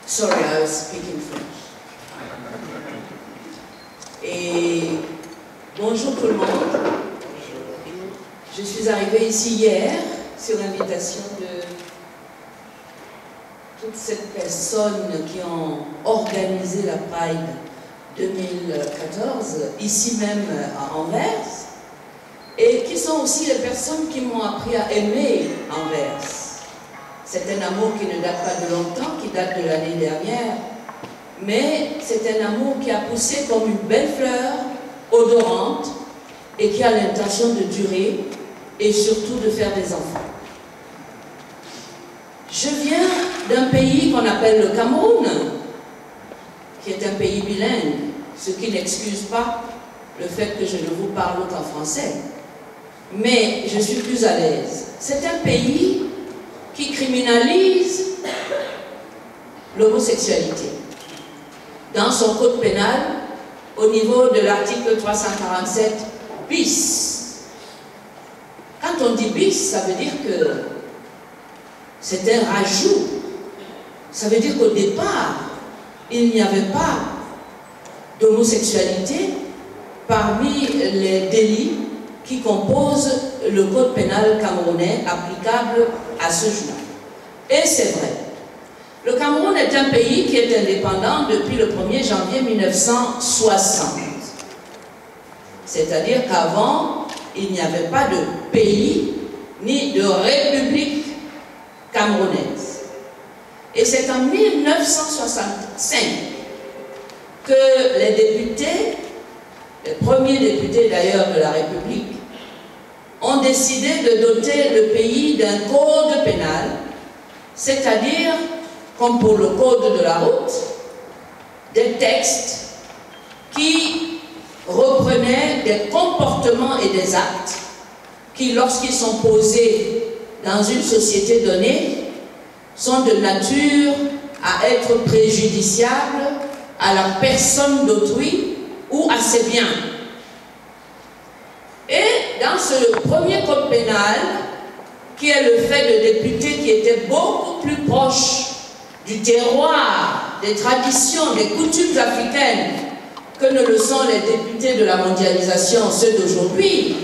Sorry, I was speaking French. Et bonjour tout le monde. Je suis arrivée ici hier sur l'invitation de toutes ces personnes qui ont organisé la Pride 2014, ici même à Anvers, et qui sont aussi les personnes qui m'ont appris à aimer Anvers. C'est un amour qui ne date pas de longtemps, qui date de l'année dernière, mais c'est un amour qui a poussé comme une belle fleur, odorante, et qui a l'intention de durer, et surtout de faire des enfants. Je viens d'un pays qu'on appelle le Cameroun, qui est un pays bilingue, ce qui n'excuse pas le fait que je ne vous parle qu'en français. Mais je suis plus à l'aise. C'est un pays qui criminalise l'homosexualité. Dans son code pénal, au niveau de l'article 347 bis. Quand on dit bis, ça veut dire que c'est un rajout. Ça veut dire qu'au départ, il n'y avait pas d'homosexualité parmi les délits qui composent le code pénal camerounais applicable à ce jour. Et c'est vrai. Le Cameroun est un pays qui est indépendant depuis le 1er janvier 1960. C'est-à-dire qu'avant, il n'y avait pas de pays ni de république camerounaise. Et c'est en 1965 que les députés, les premiers députés d'ailleurs de la République, ont décidé de doter le pays d'un code pénal, c'est-à-dire, comme pour le code de la route, des textes qui reprenaient des comportements et des actes qui, lorsqu'ils sont posés dans une société donnée, sont de nature à être préjudiciables à la personne d'autrui ou à ses biens. Et dans ce premier code pénal, qui est le fait de députés qui étaient beaucoup plus proches du terroir, des traditions, des coutumes africaines, que ne le sont les députés de la mondialisation, ceux d'aujourd'hui,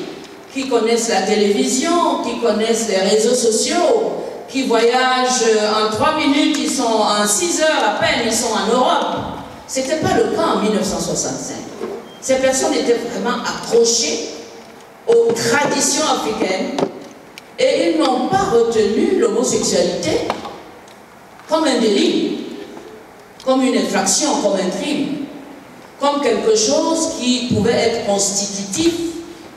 qui connaissent la télévision, qui connaissent les réseaux sociaux, qui voyagent en 3 minutes, ils sont en 6 heures à peine, ils sont en Europe. Ce n'était pas le cas en 1965. Ces personnes étaient vraiment accrochées aux traditions africaines et ils n'ont pas retenu l'homosexualité comme un délit, comme une infraction, comme un crime, comme quelque chose qui pouvait être constitutif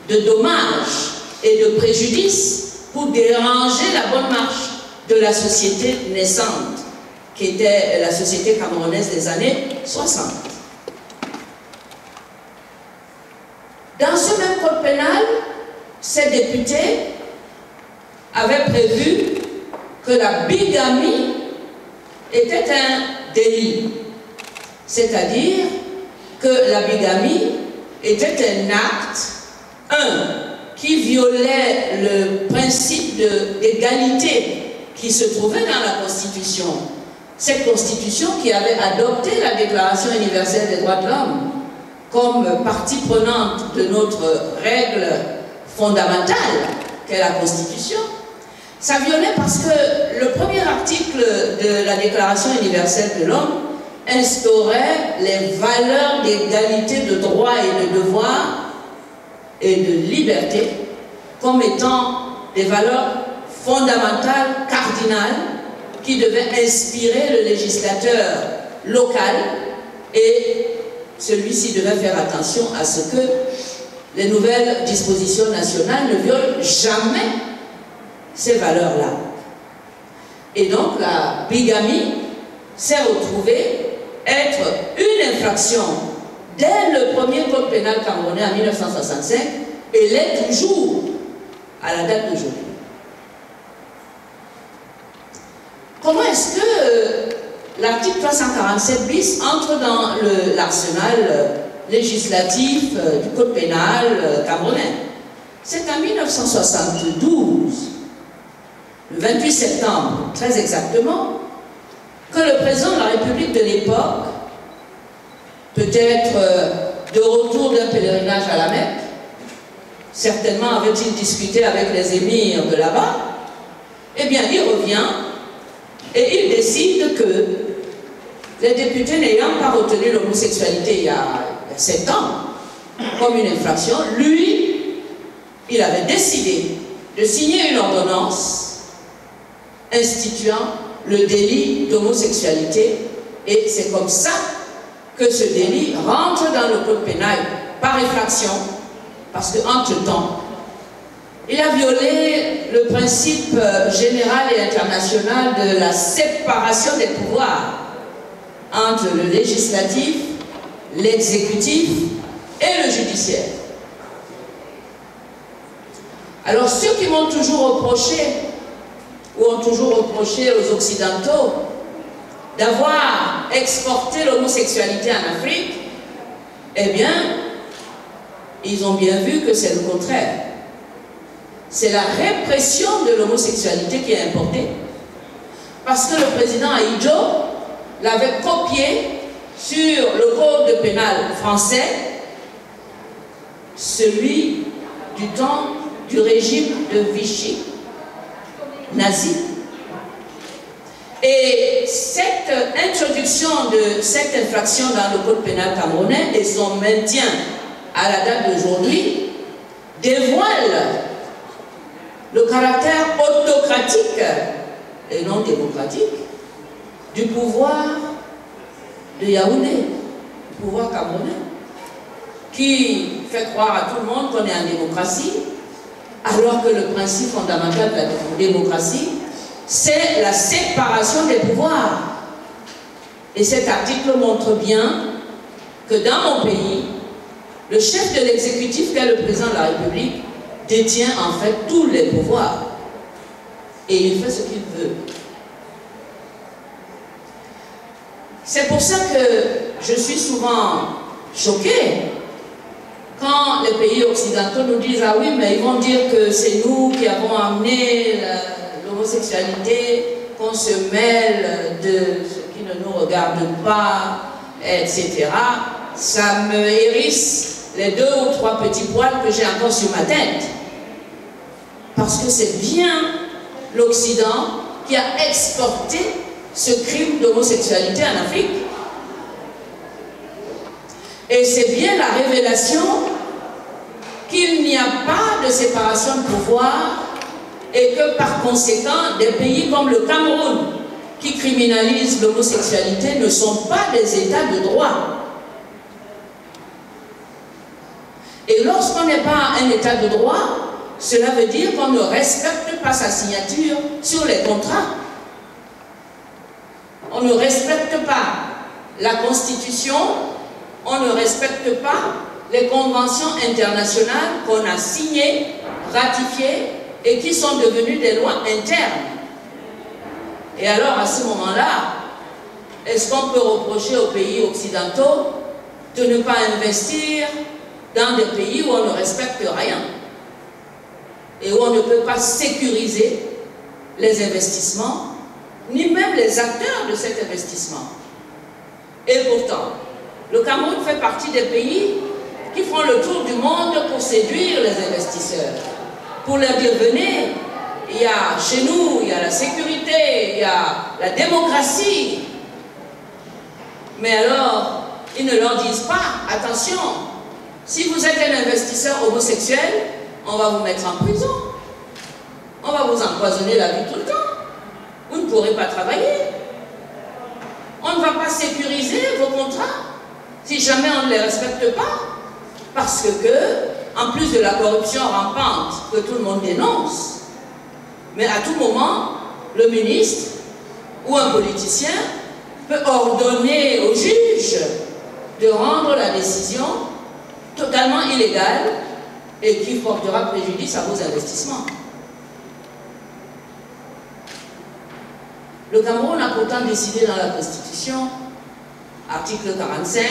de dommages et de préjudices pour déranger la bonne marche de la société naissante, qui était la société camerounaise des années 60. Dans ce même code pénal, ces députés avaient prévu que la bigamie était un délit. C'est-à-dire que la bigamie était un acte, qui violait le principe d'égalité qui se trouvait dans la Constitution. Cette Constitution qui avait adopté la Déclaration universelle des droits de l'homme comme partie prenante de notre règle fondamentale, qu'est la Constitution. Ça violait parce que le premier article de la Déclaration universelle de l'homme instaurait les valeurs d'égalité de droits et de devoirs et de liberté comme étant des valeurs fondamentales, cardinales, qui devaient inspirer le législateur local, et celui-ci devait faire attention à ce que les nouvelles dispositions nationales ne violent jamais ces valeurs-là. Et donc la bigamie s'est retrouvée être une infraction dès le premier code pénal camerounais en 1965 et l'est toujours à la date d'aujourd'hui. Comment est-ce que l'article 347 bis entre dans l'arsenal législatif du code pénal camerounais? C'est en 1972, le 28 septembre, très exactement, que le président de la République de l'époque, peut-être de retour d'un pèlerinage à la Mecque, certainement avait-il discuté avec les émirs de là-bas, eh bien il revient et il décide que les députés n'ayant pas retenu l'homosexualité il y a 7 ans comme une infraction, lui, il avait décidé de signer une ordonnance instituant le délit d'homosexualité, et c'est comme ça que ce délit rentre dans le code pénal par effraction, parce qu'entre-temps, il a violé le principe général et international de la séparation des pouvoirs entre le législatif, l'exécutif et le judiciaire. Alors ceux qui m'ont toujours reproché, ou ont toujours reproché aux Occidentaux, d'avoir exporté l'homosexualité en Afrique, eh bien, ils ont bien vu que c'est le contraire. C'est la répression de l'homosexualité qui est importée. Parce que le président Ahidjo l'avait copié sur le code pénal français, celui du temps du régime de Vichy, nazi. Et cette introduction de cette infraction dans le code pénal camerounais et son maintien à la date d'aujourd'hui dévoile le caractère autocratique et non démocratique du pouvoir de Yaoundé, du pouvoir camerounais, qui fait croire à tout le monde qu'on est en démocratie, alors que le principe fondamental de la démocratie, c'est la séparation des pouvoirs. Et cet article montre bien que dans mon pays, le chef de l'exécutif, qui est le président de la République, détient en fait tous les pouvoirs. Et il fait ce qu'il veut. C'est pour ça que je suis souvent choquée quand les pays occidentaux nous disent « Ah oui, mais ils vont dire que c'est nous qui avons amené l'homosexualité, qu'on se mêle de ce qui ne nous regarde pas, etc. » Ça me hérisse les 2 ou 3 petits poils que j'ai encore sur ma tête. Parce que c'est bien l'Occident qui a exporté ce crime d'homosexualité en Afrique. Et c'est bien la révélation qu'il n'y a pas de séparation de pouvoir et que par conséquent, des pays comme le Cameroun, qui criminalisent l'homosexualité, ne sont pas des États de droit. Et lorsqu'on n'est pas un État de droit, cela veut dire qu'on ne respecte pas sa signature sur les contrats. On ne respecte pas la Constitution, on ne respecte pas les conventions internationales qu'on a signées, ratifiées et qui sont devenues des lois internes. Et alors, à ce moment-là, est-ce qu'on peut reprocher aux pays occidentaux de ne pas investir dans des pays où on ne respecte rien et où on ne peut pas sécuriser les investissements, ni même les acteurs de cet investissement? Et pourtant, le Cameroun fait partie des pays qui font le tour du monde pour séduire les investisseurs, pour leur dire venez, il y a chez nous, il y a la sécurité, il y a la démocratie. Mais alors, ils ne leur disent pas, attention, si vous êtes un investisseur homosexuel, on va vous mettre en prison, on va vous empoisonner la vie tout le temps, vous ne pourrez pas travailler, on ne va pas sécuriser vos contrats si jamais on ne les respecte pas, parce que, en plus de la corruption rampante que tout le monde dénonce, mais à tout moment, le ministre ou un politicien peut ordonner au juge de rendre la décision totalement illégale et qui portera préjudice à vos investissements. Le Cameroun a pourtant décidé dans la Constitution, article 45,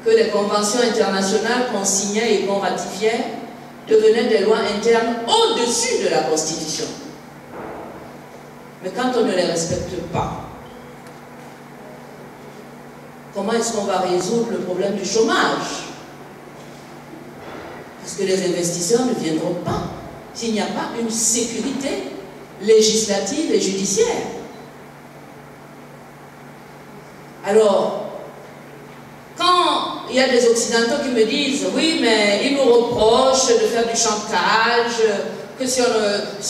que les conventions internationales qu'on signait et qu'on ratifiait devenaient des lois internes au-dessus de la Constitution. Mais quand on ne les respecte pas, comment est-ce qu'on va résoudre le problème du chômage? Parce que les investisseurs ne viendront pas s'il n'y a pas une sécurité législative et judiciaire. Alors, quand il y a des Occidentaux qui me disent « Oui, mais ils nous reprochent de faire du chantage, que si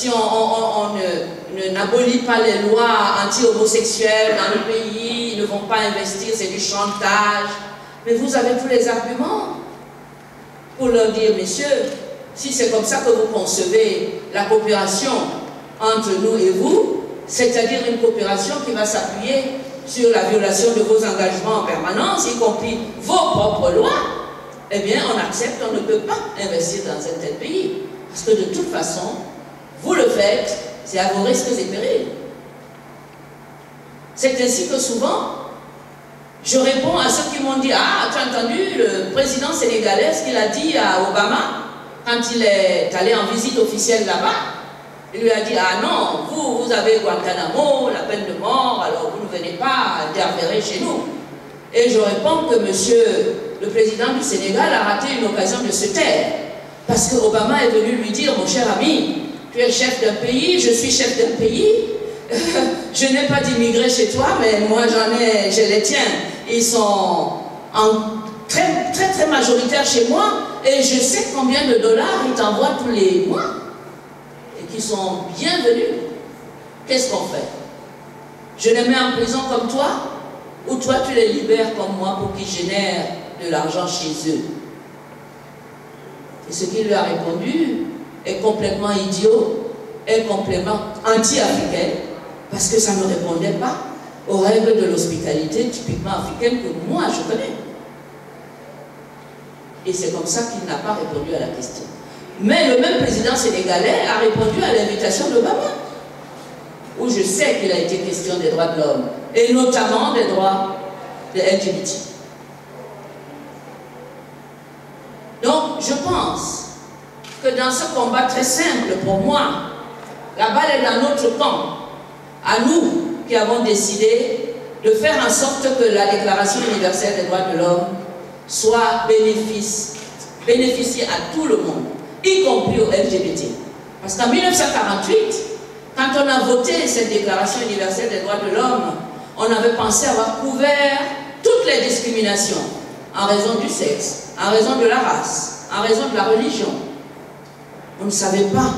on n'abolit pas les lois anti-homosexuelles dans le pays, ils ne vont pas investir, c'est du chantage. » Mais vous avez tous les arguments pour leur dire « Messieurs, si c'est comme ça que vous concevez la coopération entre nous et vous, c'est-à-dire une coopération qui va s'appuyer sur la violation de vos engagements en permanence, y compris vos propres lois, eh bien, on accepte, on ne peut pas investir dans un tel pays. Parce que de toute façon, vous le faites, c'est à vos risques et périls. » C'est ainsi que souvent, je réponds à ceux qui m'ont dit « Ah, tu as entendu le président sénégalais, ce qu'il a dit à Obama quand il est allé en visite officielle là-bas? Il lui a dit « Ah non, vous avez Guantanamo, la peine de mort, alors vous ne venez pas interférer chez nous. » Et je réponds que monsieur le président du Sénégal a raté une occasion de se taire. Parce que Obama est venu lui dire « Mon cher ami, tu es chef d'un pays, je suis chef d'un pays. Je n'ai pas d'immigrés chez toi, mais moi j'ai les tiens. Ils sont très majoritaires chez moi et je sais combien de dollars ils t'envoient tous les mois. Et qui sont bienvenus. Qu'est-ce qu'on fait? Je les mets en prison comme toi, ou toi tu les libères comme moi pour qu'ils génèrent de l'argent chez eux? » Et ce qu'il lui a répondu est complètement idiot, est complètement anti-africain, parce que ça ne répondait pas aux règles de l'hospitalité typiquement africaine que moi je connais. Et c'est comme ça qu'il n'a pas répondu à la question. Mais le même président sénégalais a répondu à l'invitation d'Obama, où je sais qu'il a été question des droits de l'homme, et notamment des droits des LGBT. Donc, je pense que dans ce combat très simple pour moi, la balle est dans notre camp, à nous qui avons décidé de faire en sorte que la Déclaration universelle des droits de l'homme soit bénéficie à tout le monde, y compris aux LGBT. Parce qu'en 1948, quand on a voté cette Déclaration universelle des droits de l'homme, on avait pensé avoir couvert toutes les discriminations en raison du sexe, en raison de la race, en raison de la religion. On ne savait pas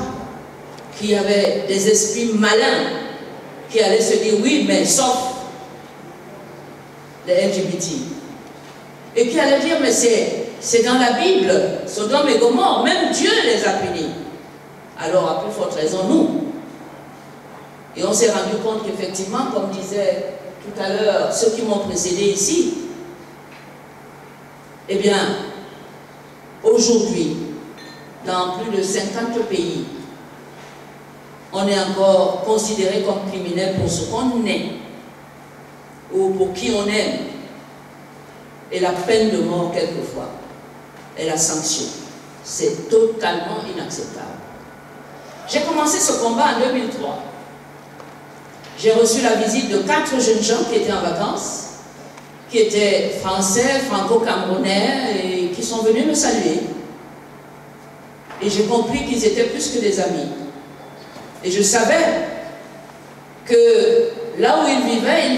qu'il y avait des esprits malins qui allaient se dire oui, mais sauf les LGBT. Et qui allaient dire mais c'est dans la Bible, Sodome et Gomorrhe, même Dieu les a punis. Alors à plus forte raison nous. Et on s'est rendu compte qu'effectivement, comme disait tout à l'heure ceux qui m'ont précédé ici, eh bien, aujourd'hui, dans plus de 50 pays, on est encore considéré comme criminel pour ce qu'on est, ou pour qui on aime. Et la peine de mort, quelquefois, est la sanction. C'est totalement inacceptable. J'ai commencé ce combat en 2003. J'ai reçu la visite de 4 jeunes gens qui étaient en vacances, qui étaient français, franco-camerounais, et qui sont venus me saluer. Et j'ai compris qu'ils étaient plus que des amis. Et je savais que là où ils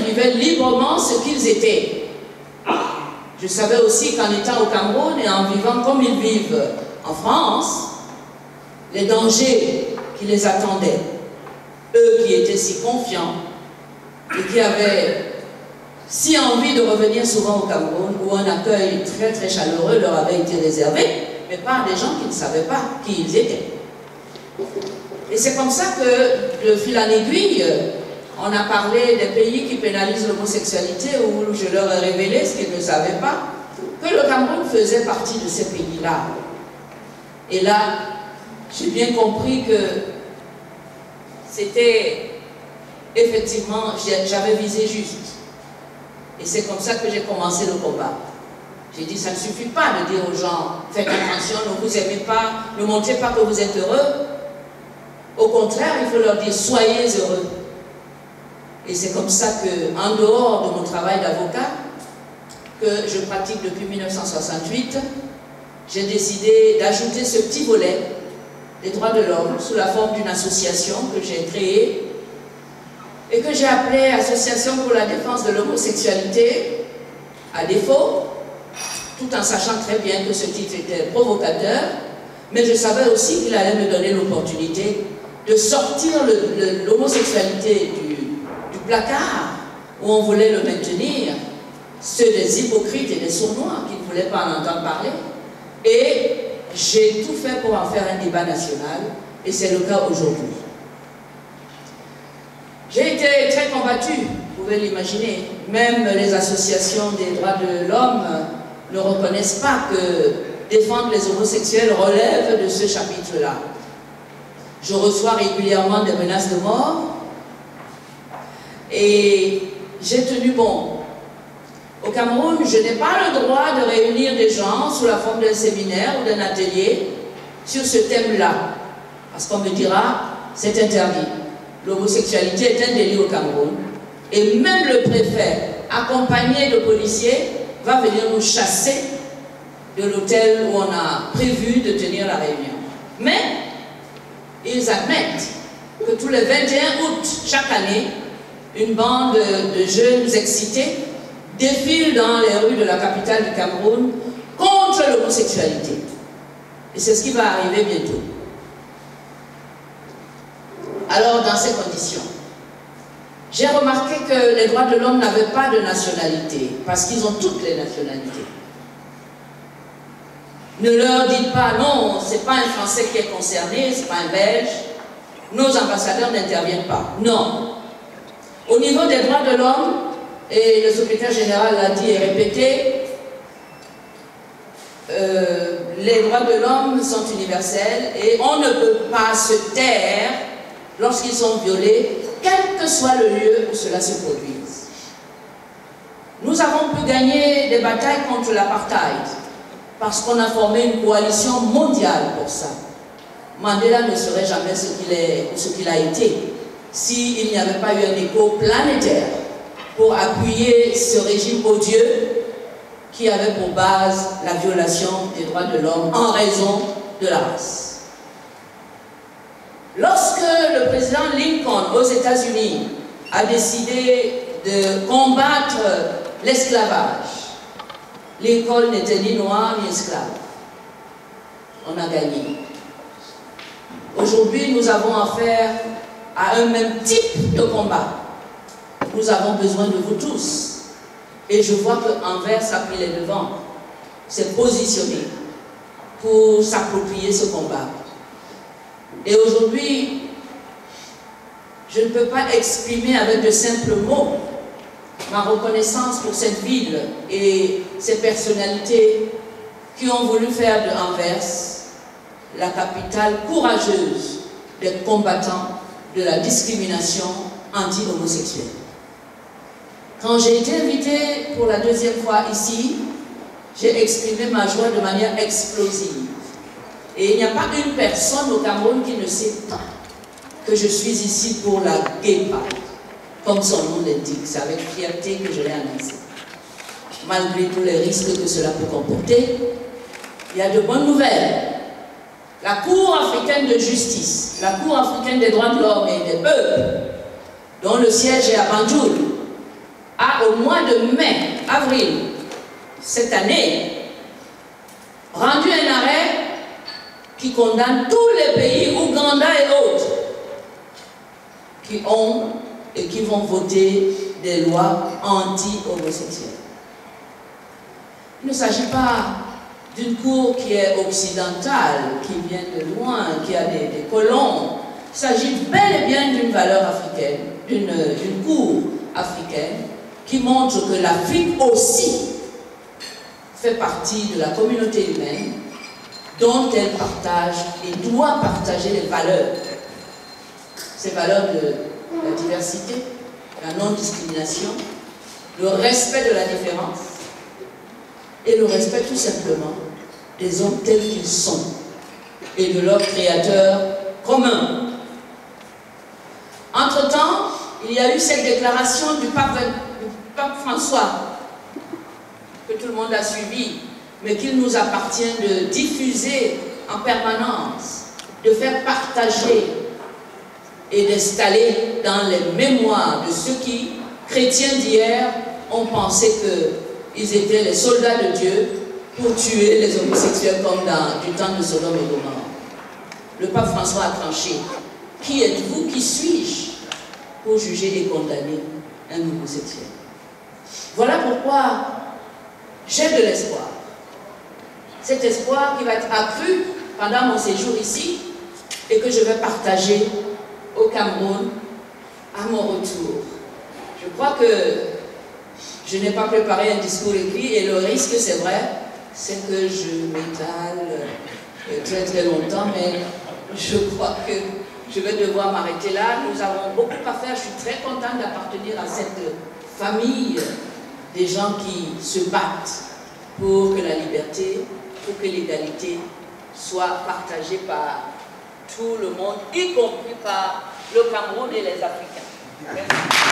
vivaient librement ce qu'ils étaient. Je savais aussi qu'en étant au Cameroun et en vivant comme ils vivent en France, les dangers qui les attendaient, eux qui étaient si confiants et qui avaient si envie de revenir souvent au Cameroun, où un accueil très très chaleureux leur avait été réservé, mais par des gens qui ne savaient pas qui ils étaient. Et c'est comme ça que, de fil en aiguille, on a parlé des pays qui pénalisent l'homosexualité, où je leur ai révélé ce qu'ils ne savaient pas, que le Cameroun faisait partie de ces pays-là. Et là, j'ai bien compris que c'était effectivement, j'avais visé juste. Et c'est comme ça que j'ai commencé le combat. J'ai dit, ça ne suffit pas de dire aux gens, faites attention, ne vous aimez pas, ne montrez pas que vous êtes heureux. Au contraire, il faut leur dire, soyez heureux. Et c'est comme ça que, en dehors de mon travail d'avocat, que je pratique depuis 1968, j'ai décidé d'ajouter ce petit volet des droits de l'homme sous la forme d'une association que j'ai créée et que j'ai appelée Association pour la défense de l'homosexualité, à défaut, tout en sachant très bien que ce titre était provocateur, mais je savais aussi qu'il allait me donner l'opportunité de sortir l'homosexualité du placard où on voulait le maintenir, ceux des hypocrites et des sournois qui ne voulaient pas en entendre parler. Et j'ai tout fait pour en faire un débat national, et c'est le cas aujourd'hui. J'ai été très combattue, vous pouvez l'imaginer. Même les associations des droits de l'homme ne reconnaissent pas que défendre les homosexuels relève de ce chapitre-là. Je reçois régulièrement des menaces de mort, et j'ai tenu bon. Au Cameroun, je n'ai pas le droit de réunir des gens sous la forme d'un séminaire ou d'un atelier sur ce thème-là. Parce qu'on me dira, c'est interdit. L'homosexualité est un délit au Cameroun. Et même le préfet, accompagné de policiers, va venir nous chasser de l'hôtel où on a prévu de tenir la réunion. Mais ils admettent que tous les 21 août, chaque année, une bande de jeunes excités défile dans les rues de la capitale du Cameroun contre l'homosexualité. Et c'est ce qui va arriver bientôt. Alors, dans ces conditions, j'ai remarqué que les droits de l'homme n'avaient pas de nationalité, parce qu'ils ont toutes les nationalités. Ne leur dites pas, non, ce n'est pas un Français qui est concerné, ce n'est pas un Belge, nos ambassadeurs n'interviennent pas. Non. Au niveau des droits de l'homme, et le secrétaire général l'a dit et répété, les droits de l'homme sont universels et on ne peut pas se taire lorsqu'ils sont violés, quel que soit le lieu où cela se produise. Nous avons pu gagner des batailles contre l'apartheid parce qu'on a formé une coalition mondiale pour ça. Mandela ne serait jamais ce qu'il a été s'il n'y avait pas eu un écho planétaire pour appuyer ce régime odieux qui avait pour base la violation des droits de l'homme en raison de la race. Lorsque le président Lincoln aux États-Unis a décidé de combattre l'esclavage, Lincoln n'était ni noir ni esclave. On a gagné. Aujourd'hui, nous avons affaire à un même type de combat. Nous avons besoin de vous tous. Et je vois qu'Anvers a pris les devants, s'est positionné pour s'approprier ce combat. Et aujourd'hui, je ne peux pas exprimer avec de simples mots ma reconnaissance pour cette ville et ces personnalités qui ont voulu faire de Anvers la capitale courageuse des combattants de la discrimination anti-homosexuelle. Quand j'ai été invitée pour la deuxième fois ici, j'ai exprimé ma joie de manière explosive. Et il n'y a pas une personne au Cameroun qui ne sait pas que je suis ici pour la Gay Pride, comme son nom l'indique. C'est avec fierté que je l'ai annoncé. Malgré tous les risques que cela peut comporter, il y a de bonnes nouvelles. La Cour africaine de justice, la Cour africaine des droits de l'homme et des peuples, dont le siège est à Banjul, a au mois de mai, avril, cette année, rendu un arrêt qui condamne tous les pays, Ouganda et autres, qui ont et qui vont voter des lois anti-homosexuelles. Il ne s'agit pas d'une cour qui est occidentale, qui vient de loin, qui a des colons. Il s'agit bel et bien d'une valeur africaine, d'une cour africaine, qui montre que l'Afrique aussi fait partie de la communauté humaine dont elle partage et doit partager les valeurs. Ces valeurs de la diversité, la non-discrimination, le respect de la différence et le respect tout simplement des hommes tels qu'ils sont et de leur créateur commun. Entre-temps, il y a eu cette déclaration du pape François, que tout le monde a suivi, mais qu'il nous appartient de diffuser en permanence, de faire partager et d'installer dans les mémoires de ceux qui, chrétiens d'hier, ont pensé qu'ils étaient les soldats de Dieu pour tuer les homosexuels comme dans du temps de Sodome et Gomorrhe. Le pape François a tranché. Qui êtes-vous, qui suis-je pour juger et condamner un homosexuel? Voilà pourquoi j'ai de l'espoir. Cet espoir qui va être accru pendant mon séjour ici et que je vais partager au Cameroun à mon retour. Je crois que je n'ai pas préparé un discours écrit et le risque, c'est vrai, c'est que je m'étale très très longtemps, mais je crois que je vais devoir m'arrêter là. Nous avons beaucoup à faire. Je suis très contente d'appartenir à cette famille des gens qui se battent pour que la liberté, pour que l'égalité soit partagée par tout le monde, y compris par le Cameroun et les Africains. Merci.